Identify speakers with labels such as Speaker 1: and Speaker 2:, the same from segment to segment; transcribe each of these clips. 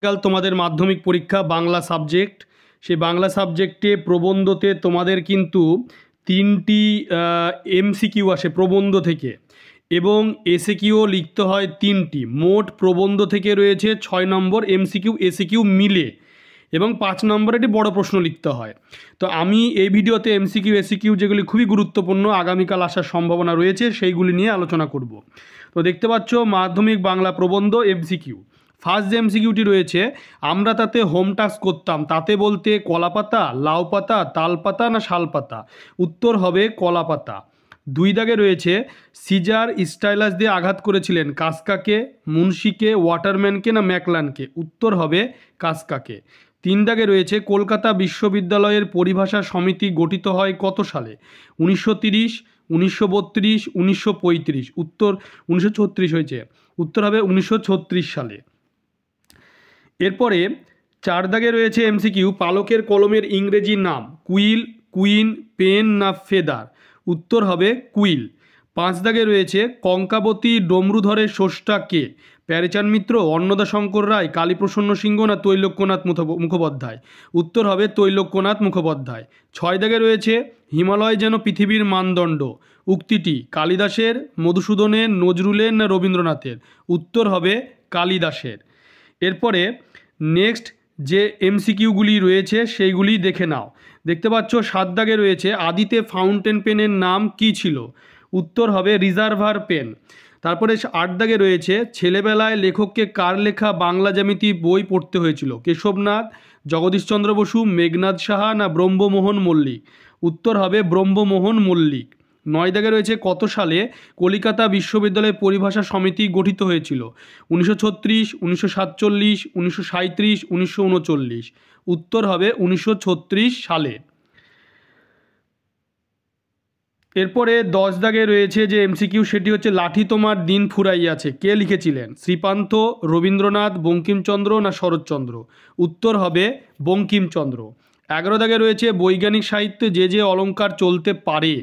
Speaker 1: কাল তোমাদের মাধ্যমিক পরীক্ষা বাংলা সাবজেক্ট, সেই বাংলা সাবজেক্টে প্রবন্ধতে তোমাদের কিন্তু 3টি এমসিকিউ আসে প্রবন্ধ থেকে এবং এসিকিউ লিখতে হয় 3টি। মোট প্রবন্ধ থেকে রয়েছে 6 নম্বর এমসিকিউ এসিকিউ মিলে এবং 5 নম্বরে একটি বড় প্রশ্ন লিখতে হয়। তো আমি এই ভিডিওতে এমসিকিউ এসিকিউ যেগুলি খুবই গুরুত্বপূর্ণ আগামীকাল আসার সম্ভাবনা রয়েছে সেইগুলি নিয়ে আলোচনা করব। তো দেখতে পাচ্ছ মাধ্যমিক বাংলা প্রবন্ধ এমসিকিউ। ফার্স্ট যে এমসিকিউটি রয়েছে, আমরা তাতে হোম টাস্ক করতাম, তাতে বলতে কলা পাতা, লাউ পাতা, তাল পাতা না শাল পাতা? উত্তর হবে কলা পাতা। 2 দাগে রয়েছে সিজার স্টাইলাস দিয়ে আঘাত করেছিলেন কাসকাকে, মুন্সিকে, ওয়াটারম্যানকে না ম্যাকলানকে? উত্তর হবে কাসকাকে। 3 দাগে রয়েছে কলকাতা বিশ্ববিদ্যালয়ের পরিভাষা সমিতি গঠিত হয় কত সালে? 1930, 1932, 1935? উত্তর 1936 হয়েছে। উত্তর হবে 1936 সালে। এরপরে 4 দাগে রয়েছে এমসিকিউ পালকের কলমের ইংরেজি নাম কুইল, কুইন, পেন না ফেদার? উত্তর হবে কুইল। 5 দাগে রয়েছে কঙ্কাবতী ডমরুধরের স্রষ্টা কে? প্যারেচাঁদ মিত্র, অন্নদাশঙ্কর রায়, কালীপ্রসন্ন সিংহ না তৈলক্যনাথ মুখোপাধ্যায়? উত্তর হবে তৈলক্যনাথ মুখোপাধ্যায়। 6 দাগে রয়েছে হিমালয় যেন পৃথিবীর মানদণ্ড উক্তিটি কালিদাসের, মধুসূদনের, নজরুলের না রবীন্দ্রনাথের? উত্তর হবে কালিদাসের। এরপরে নেক্সট যে এমসিকিউগুলি রয়েছে সেইগুলি দেখে নাও। দেখতে পাচ্ছ 7 দাগে রয়েছে আদিতে ফাউন্টেন পেনের নাম কি ছিল? উত্তর হবে রিজার্ভার পেন। তারপরে 8 দাগে রয়েছে ছেলেবেলায় লেখককে কার লেখা বাংলা জ্যামিতি বই পড়তে হয়েছিল? কেশবনাথ, জগদীশচন্দ্র বসু, মেঘনাদ সাহা না ব্রহ্মমোহন মল্লিক? উত্তর হবে ব্রহ্মমোহন মল্লিক। 9 দাগে রয়েছে কত সালে কলিকাতা বিশ্ববিদ্যালয় পরিভাষা সমিতি গঠিত হয়েছিল? 1936, 1947, 1937, 1939? উত্তর হবে 1936 সালে। এরপরে 10 দাগে রয়েছে যে এমসিকিউ সেটি হচ্ছে লাঠি তোমার দিন ফুরাইয়াছে কে লিখেছিলেন? শ্রীপান্থ, রবীন্দ্রনাথ, বঙ্কিমচন্দ্র না শরৎচন্দ্র? উত্তর হবে বঙ্কিমচন্দ্র। 11 দাগে রয়েছে বৈজ্ঞানিক সাহিত্যে যে যে অলঙ্কার চলতে পারে?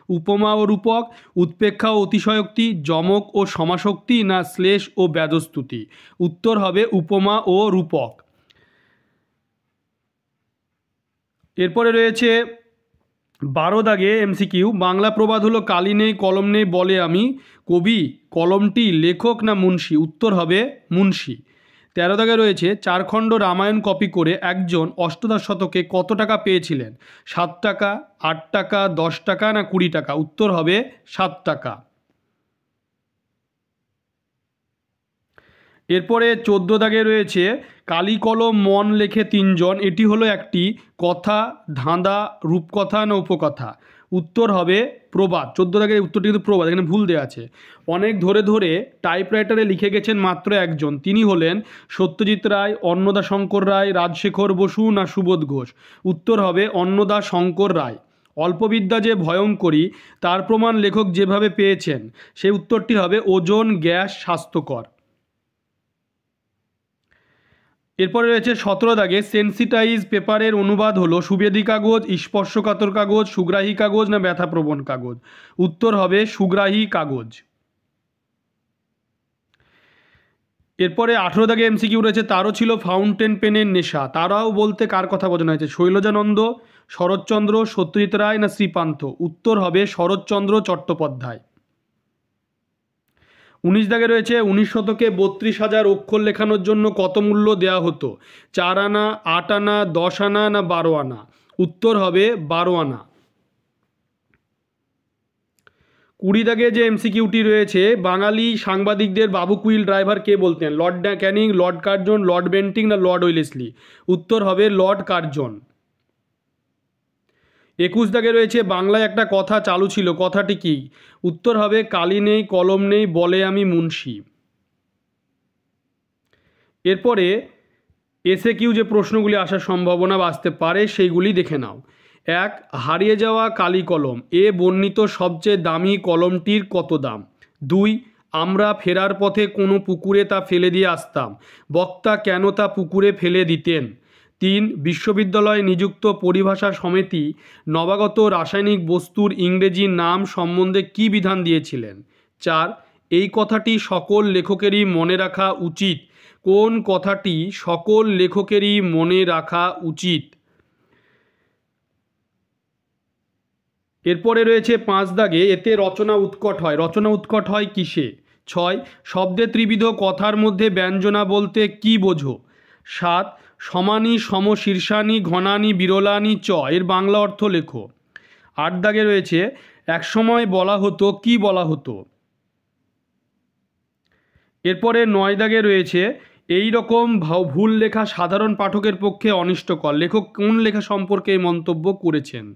Speaker 1: উপমা ও রূপক, উৎপেক্ষা ও অতিশয়োক্তি, যমক ও সমাসোক্তি না শ্লেষ ও ব্যাজস্তুতি? উত্তর হবে উপমা ও রূপক। এরপরে রয়েছে 12 দাগে এমসিকিউ বাংলা প্রবাদ হলো কালি নেই কলম নেই বলে আমি কবি কলমটি লেখক না মুন্সি? উত্তর হবে মুন্সি। 13 দাগে রয়েছে 4 খণ্ড রামায়ণ কপি করে একজন অষ্টাদশ শতকে কত টাকা পেয়েছিলেন? 7 টাকা, 8 টাকা, 10 টাকা না 20 টাকা? উত্তর হবে 7 টাকা। এরপরে 14 দাগে রয়েছে কালি কলম মন লেখে 3 জন, এটি হলো একটি কথা, ধাঁধা, রূপকথা না উপকথা? উত্তর হবে প্রবাদ। 14 দাগের উত্তরটি কিন্তু প্রবাদ, এখানে ভুল দেওয়া আছে। অনেক ধরে ধরে টাইপরাইটারে লিখে গেছেন মাত্র একজন, তিনি হলেন সত্যজিৎ রায়, অন্নদাশঙ্কর রায়, রাজশেখর বসু না সুবোধ ঘোষ? উত্তর হবে অন্নদাশঙ্কর রায়। অল্পবিদ্যা যে ভয়ঙ্করী তার প্রমাণ লেখক যেভাবে পেয়েছেন, সেই উত্তরটি হবে ওজন, গ্যাস, স্বাস্থ্যকর। এরপরে রয়েছে 17 দাগে সেন্সিটাইজ পেপারের অনুবাদ হলো সুবেদী কাগজ, স্পর্শকাতর কাগজ, সুগ্রাহী কাগজ না ব্যথাপ্রবণ কাগজ? উত্তর হবে সুগ্রাহী কাগজ। এরপরে 18 দাগে এমসিকিউ রয়েছে তারও ছিল ফাউন্টেন পেনের নেশা, তারাও বলতে কার কথা বোঝানো হয়েছে? শৈলজানন্দ, শরৎচন্দ্র, সত্যজিৎ রায় না শ্রীপান্থ? উত্তর হবে শরৎচন্দ্র চট্টোপাধ্যায়। 19 দাগে রয়েছে 19 শতকে 32,000 অক্ষর লেখানোর জন্য কত মূল্য দেওয়া হতো? 4 আনা, 8 আনা, 10 আনা না 12 আনা? উত্তর হবে 12 আনা। 20 দাগে যে এমসিকিউটি রয়েছে বাঙালি সাংবাদিকদের বাবু কুইল ড্রাইভার কে বলতেন? Lord Canning, Lord Curzon, Lord Bentinck না লর্ড ওয়েলেসলি? উত্তর হবে লর্ড কার্জন। 21 দাগে রয়েছে বাংলায় একটা কথা চালু ছিল, কথাটি কি? উত্তর হবে কালি নেই কলম নেই বলে আমি মুন্সি। এরপরে এসএকিউ যে প্রশ্নগুলি আসার সম্ভাবনা আসতে পারে সেইগুলি দেখে নাও। 1 হারিয়ে যাওয়া কালি কলম এ বর্ণিত সবচেয়ে দামি কলমটির কত দাম? 2 আমরা ফেরার পথে কোনো পুকুরে তা ফেলে দিয়ে আসতাম, বক্তা কেন তা পুকুরে ফেলে দিতেন? 3 বিশ্ববিদ্যালয়ে নিযুক্ত পরিভাষা সমিতি নবাগত রাসায়নিক বস্তুর ইংরেজি নাম সম্বন্ধে কী বিধান দিয়েছিলেন? 4 এই কথাটি সকল লেখকেরই মনে রাখা উচিত, কোন কথাটি সকল লেখকেরই মনে রাখা উচিত? এরপরে রয়েছে 5 দাগে, এতে রচনা উৎকট হয়। রচনা উৎকট হয় কিসে? 6 শব্দে ত্রিবিধ কথার মধ্যে ব্যঞ্জনা বলতে কি বোঝো? 7 সমানি সম শীর্ষানি ঘনানি বিরলানি চ এর বাংলা অর্থ লেখো। 8 দাগে রয়েছে একসময় বলা হতো, কি বলা হতো? এরপরে 9 দাগে রয়েছে এই রকম ভুল লেখা সাধারণ পাঠকের পক্ষে অনিষ্টকর। লেখক কোন লেখা সম্পর্কে এই মন্তব্য করেছেন?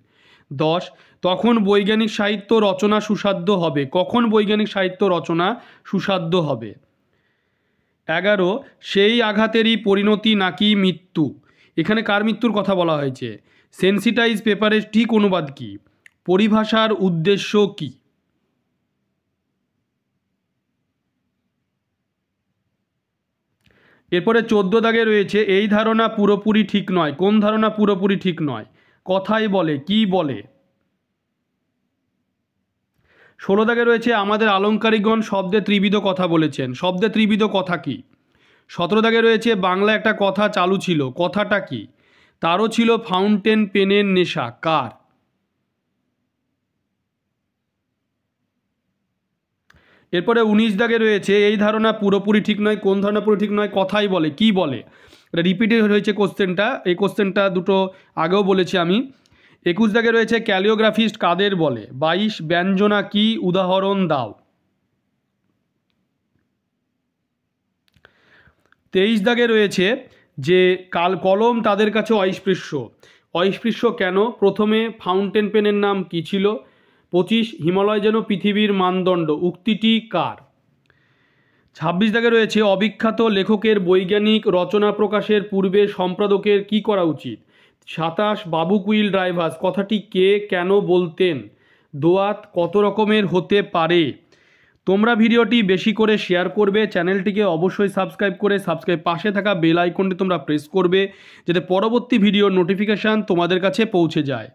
Speaker 1: 10 তখন বৈজ্ঞানিক সাহিত্য রচনা সুসাধ্য হবে। কখন বৈজ্ঞানিক সাহিত্য রচনা সুসাধ্য হবে? 11 সেই আঘাতেরই পরিণতি নাকি মৃত্যু? এখানে কার মৃত্যুর কথা বলা হয়েছে? সেন্সিটাইজ পেপারের ঠিক অনুবাদ কি? পরিভাষার উদ্দেশ্য কি? এরপরে 14 দাগে রয়েছে এই ধারণা পুরোপুরি ঠিক নয়। কোন ধারণা পুরোপুরি ঠিক নয়? কথাই বলে, কি বলে? 16 দাগে রয়েছে আমাদের আলংকারিকগণ শব্দে ত্রিবিধ কথা বলেছেন। শব্দে ত্রিবিধ কথা কি? 17 দাগে রয়েছে বাংলা একটা কথা চালু ছিল, কথাটা কি? তারও ছিল ফাউন্টেন পেনের নেশা, কার? এরপরে 19 দাগে রয়েছে এই ধারণা পুরোপুরি ঠিক নয়। কোন ধারণা পুরো ঠিক নয়? কথাই বলে, কি বলে? এটা রিপিটেড হয়েছে কোশ্চেনটা, এই কোশ্চেনটা দুটো আগেও বলেছি আমি। 21 দাগে রয়েছে ক্যালিওগ্রাফিস্ট কাদের বলে? 22 ব্যঞ্জনা কি, উদাহরণ দাও। 23 দাগে রয়েছে যে কলম তাদের কাছে অস্পৃশ্য। অস্পৃশ্য কেন? প্রথমে ফাউন্টেন পেনের নাম কি ছিল? 25 হিমালয় যেন পৃথিবীর মানদণ্ড, উক্তিটি কার? 26 দাগে রয়েছে অবিখ্যাত লেখকের বৈজ্ঞানিক রচনা প্রকাশের পূর্বে সম্পাদকের কি করা উচিত? 27 বাবু কুইল ড্রাইভার্স কথাটি কে কেন বলতেন? দোয়াত কত রকমের হতে পারে? তোমরা ভিডিওটি বেশি করে শেয়ার করবে, চ্যানেলটিকে অবশ্যই সাবস্ক্রাইব করে পাশে থাকা বেল আইকনটি তোমরা প্রেস করবে, যাতে পরবর্তী ভিডিওর নোটিফিকেশান তোমাদের কাছে পৌঁছে যায়।